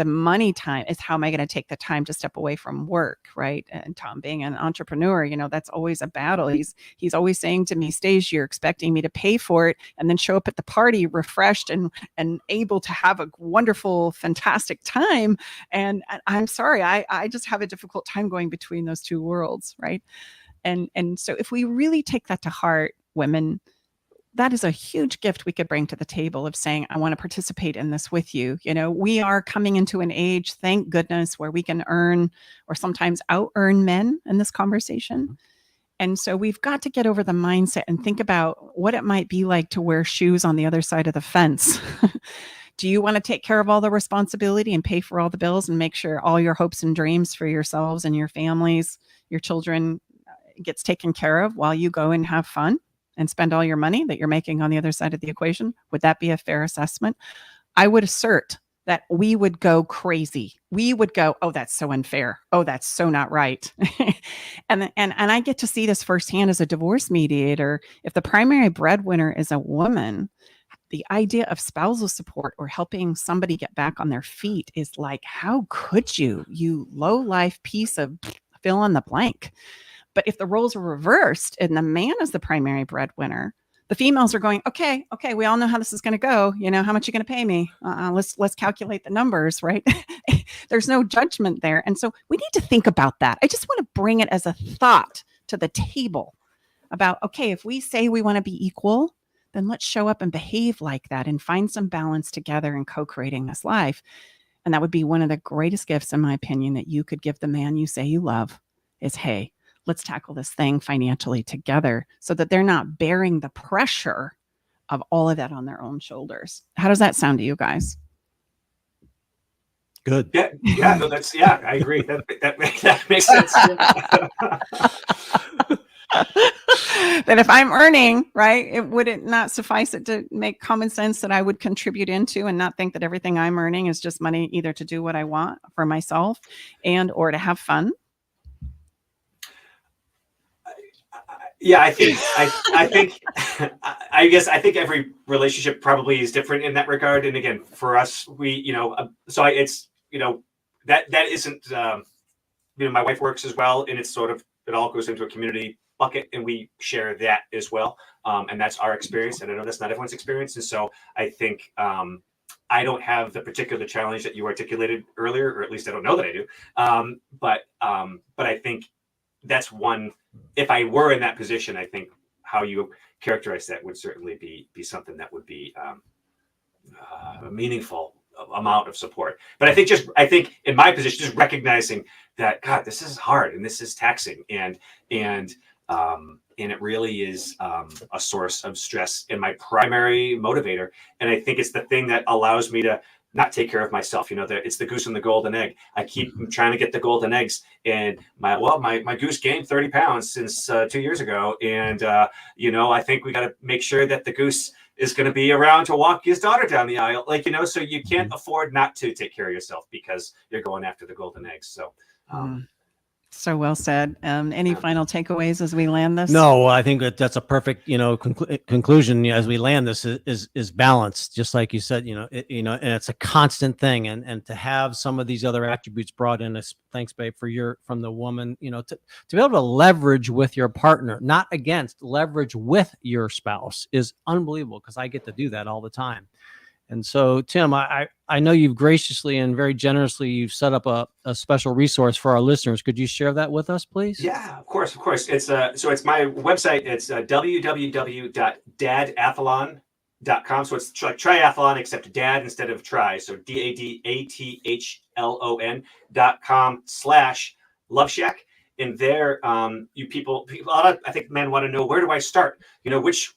money time, it's how am I going to take the time to step away from work, right? And Tom, being an entrepreneur, that's always a battle. He's always saying to me, Stace, you're expecting me to pay for it and then show up at the party refreshed and able to have a wonderful, fantastic time. And I'm sorry, I just have a difficult time going between those two worlds, right? And so if we really take that to heart, women, that is a huge gift we could bring to the table of saying, I want to participate in this with you. We are coming into an age, thank goodness, where we can earn or sometimes out-earn men in this conversation. And so we've got to get over the mindset and think about what it might be like to wear shoes on the other side of the fence. Do you want to take care of all the responsibility and pay for all the bills and make sure all your hopes and dreams for yourselves and your families, your children gets taken care of while you go and have fun and spend all your money that you're making on the other side of the equation? Would that be a fair assessment? I would assert that we would go crazy. We would go, oh, that's so unfair. Oh, that's so not right. and I get to see this firsthand as a divorce mediator. If the primary breadwinner is a woman, the idea of spousal support or helping somebody get back on their feet is like, how could you low life piece of fill in the blank? But if the roles are reversed and the man is the primary breadwinner, the females are going, okay, we all know how this is going to go. You know, how much are you going to pay me? Let's calculate the numbers, right? There's no judgment there. And so we need to think about that. I just want to bring it as a thought to the table about, okay, if we say we want to be equal, then let's show up and behave like that and find some balance together in co-creating this life. And that would be one of the greatest gifts, in my opinion, that you could give the man you say you love is, hey, let's tackle this thing financially together so that they're not bearing the pressure of all of that on their own shoulders. How does that sound to you guys? Good. Yeah, no, I agree. That makes sense. That if I'm earning, right, would it not suffice it to make common sense that I would contribute into and not think that everything I'm earning is just money either to do what I want for myself and or to have fun? Yeah, I think I think every relationship probably is different in that regard. And again, for us, it's that isn't my wife works as well, and it's sort of it all goes into a community bucket, and we share that as well. And that's our experience, and I know that's not everyone's experience. And so I think I don't have the particular challenge that you articulated earlier, or at least I don't know that I do. But I think that's one. If I were in that position, I think how you characterize that would certainly be something that would be a meaningful amount of support. But I think in my position, just recognizing that, God, this is hard and this is taxing, and it really is a source of stress and my primary motivator. And I think it's the thing that allows me to not take care of myself. It's the goose and the golden egg. I keep trying to get the golden eggs, and my goose gained 30 pounds since 2 years ago. And, I think we got to make sure that the goose is going to be around to walk his daughter down the aisle. So you can't afford not to take care of yourself because you're going after the golden eggs. So, So well said. Any final takeaways as we land this? No, I think that's a perfect, conclusion as we land this is balance, just like you said, and it's a constant thing. And to have some of these other attributes brought in, thanks, babe, from the woman, to be able to leverage with your partner, not against, leverage with your spouse is unbelievable, because I get to do that all the time. And so, Tim, I know you've graciously and very generously, you've set up a special resource for our listeners. Could you share that with us, please? Yeah, of course. It's it's my website. It's www.dadathlon.com. So it's like triathlon except dad instead of try. So dadathlon.com/Love Shack. And there, you people, I think men want to know, where do I start? Which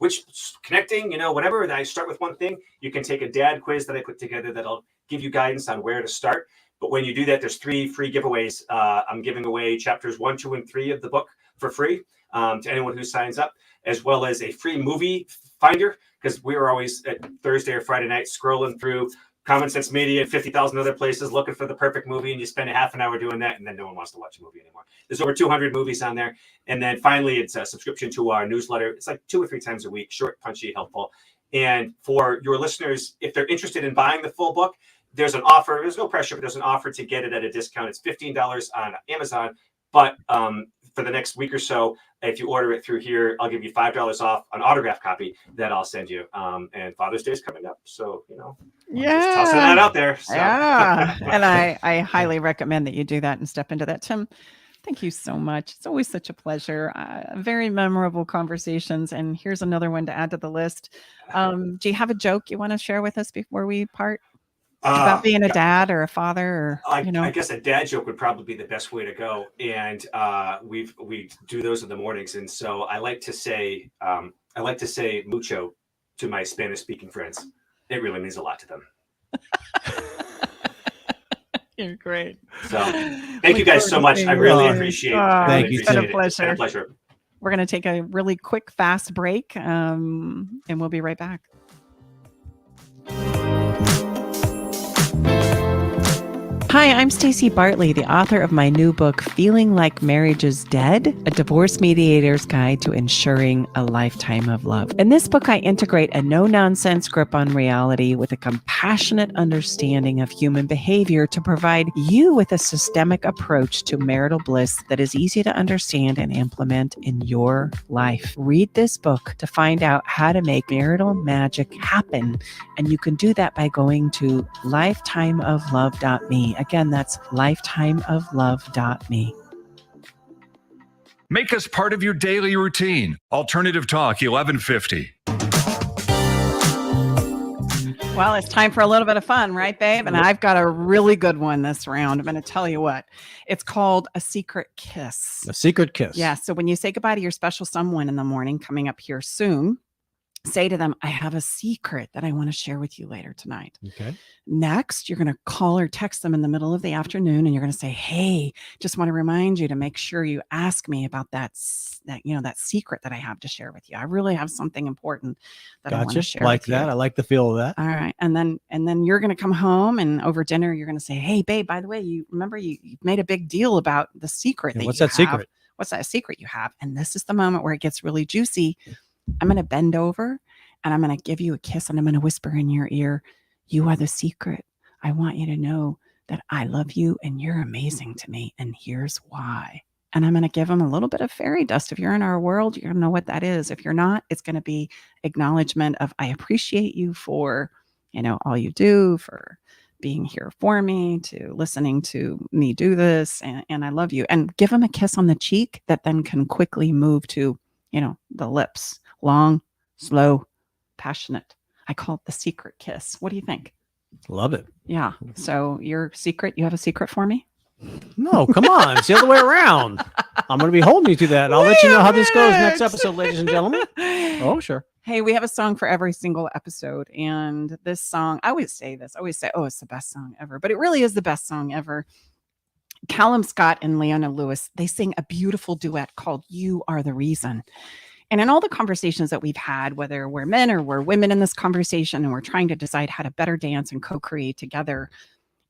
connecting, whatever. I start with one thing. You can take a dad quiz that I put together that'll give you guidance on where to start. But when you do that, there's 3 free giveaways. I'm giving away chapters 1, 2, and 3 of the book for free to anyone who signs up, as well as a free movie finder, because we were always at Thursday or Friday night scrolling through Common Sense Media and 50,000 other places looking for the perfect movie, and you spend a half an hour doing that, and then no one wants to watch a movie anymore. There's over 200 movies on there. And then finally, it's a subscription to our newsletter. It's like 2 or 3 times a week, short, punchy, helpful. And for your listeners, if they're interested in buying the full book, there's an offer. There's no pressure, but there's an offer to get it at a discount. It's $15 on Amazon. But for the next week or so, if you order it through here, I'll give you $5 off an autographed copy that I'll send you. And Father's Day is coming up, so just tossing that out there. So. Yeah, and I highly recommend that you do that and step into that. Tim, thank you so much. It's always such a pleasure. Very memorable conversations, and here's another one to add to the list. Do you have a joke you want to share with us before we part? About being a dad or a father, or I guess a dad joke would probably be the best way to go. And we do those in the mornings, and so I like to say mucho to my Spanish speaking friends. It really means a lot to them. You're great. So thank you guys so much. I really appreciate it. Thank you. It's been a pleasure. It's been a pleasure. We're going to take a really quick, fast break, and we'll be right back. Hi, I'm Stacey Bartley, the author of my new book, Feeling Like Marriage is Dead, a divorce mediator's guide to ensuring a lifetime of love. In this book, I integrate a no-nonsense grip on reality with a compassionate understanding of human behavior to provide you with a systemic approach to marital bliss that is easy to understand and implement in your life. Read this book to find out how to make marital magic happen. And you can do that by going to lifetimeoflove.me. Again, that's lifetimeoflove.me. Make us part of your daily routine. Alternative Talk 1150. Well, it's time for a little bit of fun, right, babe? And I've got a really good one this round. I'm going to tell you what. It's called A Secret Kiss. A secret kiss. Yeah. So when you say goodbye to your special someone in the morning, coming up here soon, say to them, I have a secret that I want to share with you later tonight. Okay. Next, you're going to call or text them in the middle of the afternoon, and you're going to say, hey, just want to remind you to make sure you ask me about that secret that I have to share with you. I really have something important that I want to share Like with that. you. I like the feel of that. All right. And then you're going to come home, and over dinner, you're going to say, hey, babe, by the way, you remember you've made a big deal about the secret. And that what's you that have. secret? What's that secret you have? And this is the moment where it gets really juicy. I'm going to bend over and I'm going to give you a kiss, and I'm going to whisper in your ear, you are the secret. I want you to know that I love you and you're amazing to me. And here's why. And I'm going to give them a little bit of fairy dust. If you're in our world, you're going to know what that is. If you're not, it's going to be acknowledgement of, I appreciate you for, all you do, for being here for me, to listening to me do this. And I love you. And give them a kiss on the cheek that then can quickly move to, the lips. Long, slow, passionate. I call it the secret kiss. What do you think? Love it. Yeah. So your secret, you have a secret for me? No, come on. It's the other way around. I'm going to be holding you to that. I'll let you know how this goes next episode, ladies and gentlemen. Oh, sure. Hey, we have a song for every single episode. And this song, I always say this. I always say, oh, it's the best song ever. But it really is the best song ever. Callum Scott and Leona Lewis, they sing a beautiful duet called You Are the Reason. And in all the conversations that we've had, whether we're men or we're women in this conversation, and we're trying to decide how to better dance and co-create together,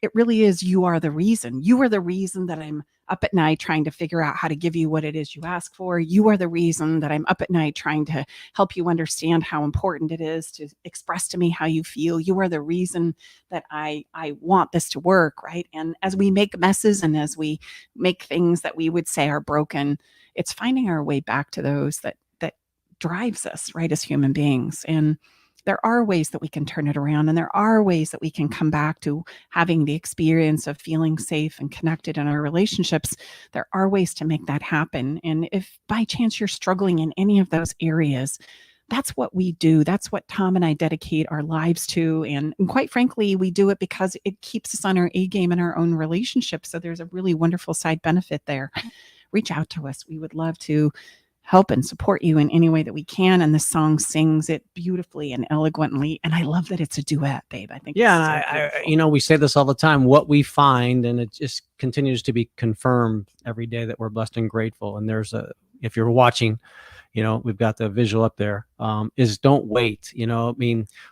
it really is, you are the reason. You are the reason that I'm up at night trying to figure out how to give you what it is you ask for. You are the reason that I'm up at night trying to help you understand how important it is to express to me how you feel. You are the reason that I want this to work, right? And as we make messes and as we make things that we would say are broken, it's finding our way back to those that drives us, right, as human beings. And there are ways that we can turn it around, and there are ways that we can come back to having the experience of feeling safe and connected in our relationships. There are ways to make that happen. And if by chance you're struggling in any of those areas, that's what we do. That's what Tom and I dedicate our lives to. And quite frankly, we do it because it keeps us on our A game in our own relationships. So there's a really wonderful side benefit there. Reach out to us. We would love to help and support you in any way that we can. And the song sings it beautifully and eloquently. And I love that it's a duet, babe. I think. Yeah. And we say this all the time, what we find, and it just continues to be confirmed every day that we're blessed and grateful. And if you're watching, we've got the visual up there, is don't wait,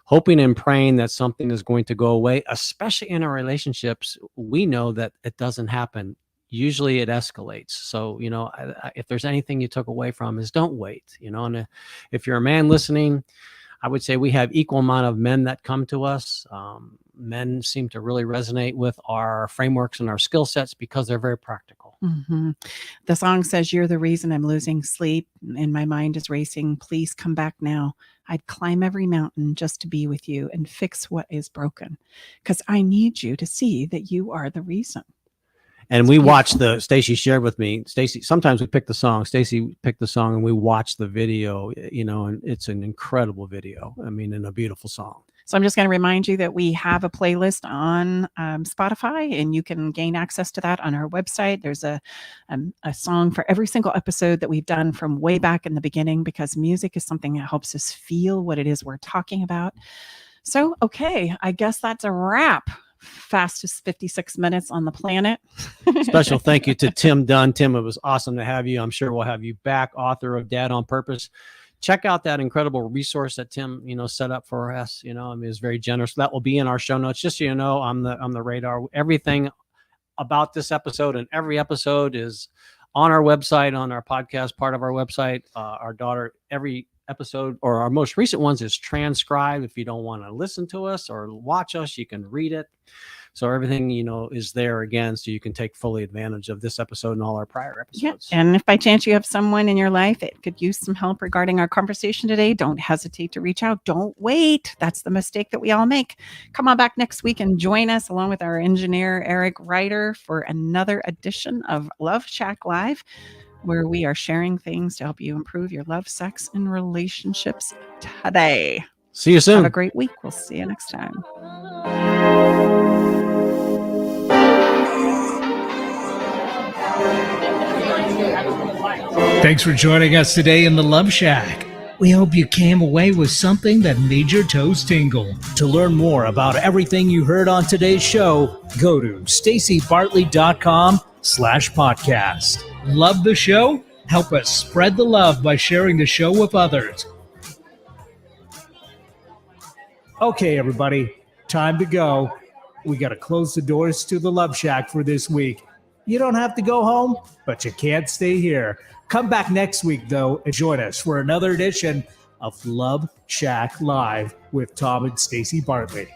hoping and praying that something is going to go away, especially in our relationships. We know that it doesn't happen. Usually it escalates. So, if there's anything you took away from is don't wait, and if you're a man listening, I would say we have equal amount of men that come to us. Men seem to really resonate with our frameworks and our skill sets because they're very practical. Mm-hmm. The song says, you're the reason I'm losing sleep and my mind is racing. Please come back now. I'd climb every mountain just to be with you and fix what is broken, because I need you to see that you are the reason. And we watched Stacey shared with me. Stacey, sometimes we pick the song. Stacey picked the song and we watched the video, and it's an incredible video. And a beautiful song. So I'm just going to remind you that we have a playlist on Spotify, and you can gain access to that on our website. There's a song for every single episode that we've done from way back in the beginning, because music is something that helps us feel what it is we're talking about. So, okay, I guess that's a wrap fastest 56 minutes on the planet. Special thank you to Tim Dunn. Tim, it was awesome to have you. I'm sure we'll have you back, author of Dad on Purpose. Check out that incredible resource that Tim, set up for us. I mean, it's very generous. That will be in our show notes. Just so you know, on the radar. Everything about this episode and every episode is on our website, on our podcast part of our website. Our daughter, every episode or our most recent ones is transcribed. If you don't want to listen to us or watch us, you can read it. So everything, is there again, so you can take fully advantage of this episode and all our prior episodes. Yeah. And if by chance you have someone in your life that could use some help regarding our conversation today, don't hesitate to reach out. Don't wait. That's the mistake that we all make. Come on back next week and join us along with our engineer, Eric Ryder, for another edition of Love Shack Live, where we are sharing things to help you improve your love, sex, and relationships today. See you soon. Have a great week. We'll see you next time. Thanks for joining us today in the Love Shack. We hope you came away with something that made your toes tingle. To learn more about everything you heard on today's show, go to stacybartley.com/podcast. Love the show? Help us spread the love by sharing the show with others. Okay, everybody, time to go. We got to close the doors to the Love Shack for this week. You don't have to go home, but you can't stay here. Come back next week, though, and join us for another edition of Love Shack Live with Tom and Stacy Bartley.